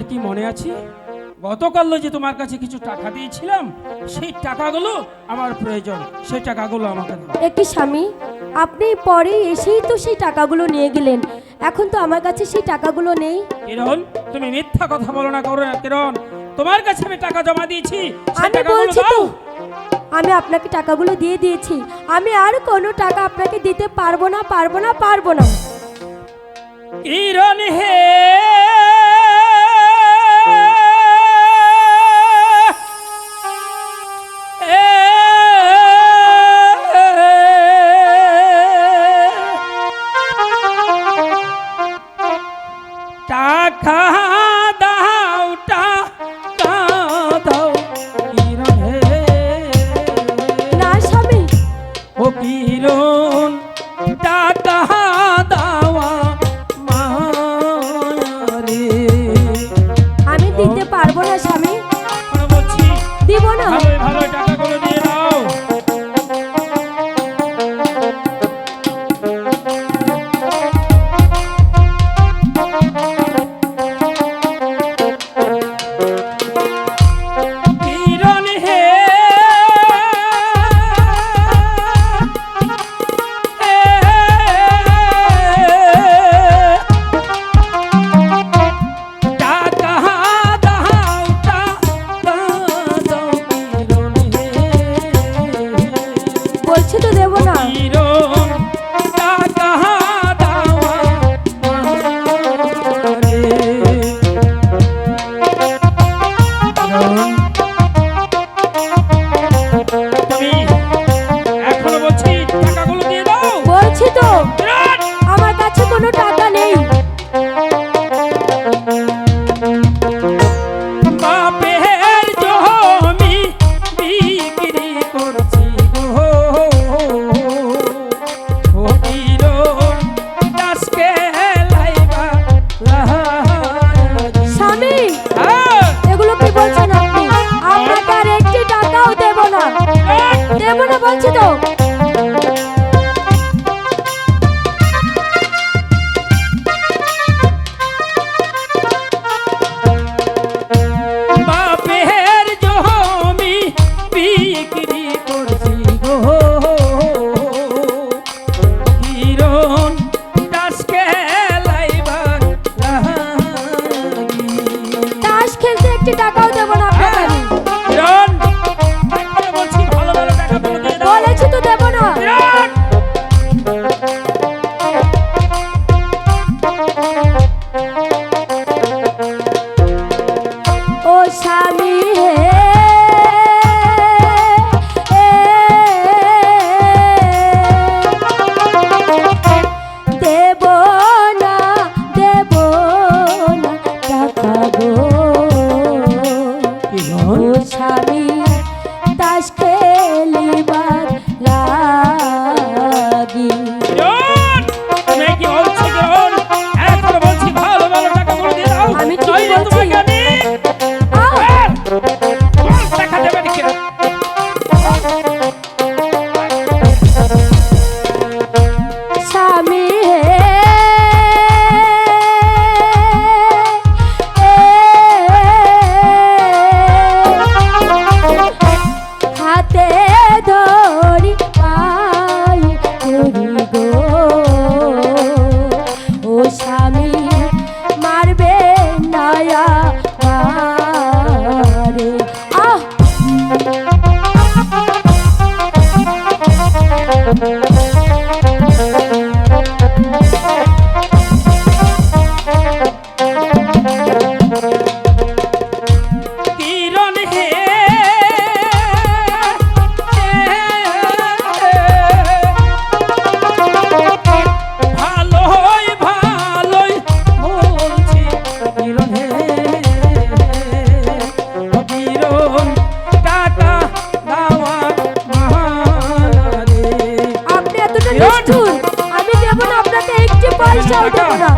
কি মনে আছে গতকাল যে তোমার কাছে কিছু টাকা দিয়েছিলাম, সেই টাকাগুলো আমার প্রয়োজন, সেই টাকাগুলো আমাকে দাও। একটি স্বামী, আপনি পরে এসেই তো সেই টাকাগুলো নিয়ে গেলেন, এখন তো আমার কাছে সেই টাকাগুলো নেই। কিরণ, তুমি মিথ্যা কথা বলো না করো কিরণ, তোমার কাছে আমি টাকা জমা দিয়েছি, সেই আমি টাকাগুলো বলছি দাও। তো, আমি আপনাকে টাকাগুলো দিয়ে দিয়েছি, আমি আর কোনো টাকা আপনাকে দিতে পারবো না, পারবো না, পারবো না। কিরণ হে টাকা দাও, টাকা দাও কিরণ হে। না স্বামী, ও কিরণ টাকা দাওয়া মারে। আমি দিতে পারবো না স্বামী, আমরা বলছি দিব না। ভালো ভালো টাকাগুলো দিয়ে দাও। কিরণ হে টাকা দাও, টাকা দাও কিরণ হে। বলছি তো দেব না। কিরণ টাকা দাওয়া মারে। কিরণ, তুমি এখনো বলছি টাকাগুলো দিয়ে দাও। বলছি তো, কিরণ, আমার কাছে কোনো টাকা নেই। বাপের জমি বিক্রি করছি গো। ও কিরণ দাসকে লাইবা লাগি। স্বামী, হ্যাঁ, এগুলো কি বলছেন আপনি? আপনাকে আর একটি টাকাও দেব না, দেব না বলছি তো। বাপের জমি বিক্রি করছি গো। কিরণ দাসকে লাইবা লাগি। তাস খেলতে একটি টাকাও দেব না আপনাকে আমি। কিরণ, এখনো বলছি ভালো ভালো টাকাগুলো দিয়ে দাও। বলেছি তো দেব না। কিরণ, ও স্বামী হে, দেব না, দেব না টাকা গো। ও স্বামী, তাস খেলিবার লাগি। কিরণ, তুমি কি বলছো কিরণ? এখনো বলছি ভালো ভালো টাকাগুলো দিয়ে দাও। আমি ঠিক নইলে বলছি। তোমাকে আমি আহ! টাকা দেবে না কিরণ। স্বামী হে, হাতে ধরি পাই ধরি গো। ও স্বামী, মারবে নয়া মারে। আহ! কিরণ হে ভালোই ভালোই বলছি কিরণ হে। ও কিরণ টাকা দাওয়া মারে। আপনি এতটা কিরণ! নিষ্ঠুর, আমি দেব না আপনাকে একটি পয়সাও দেব না।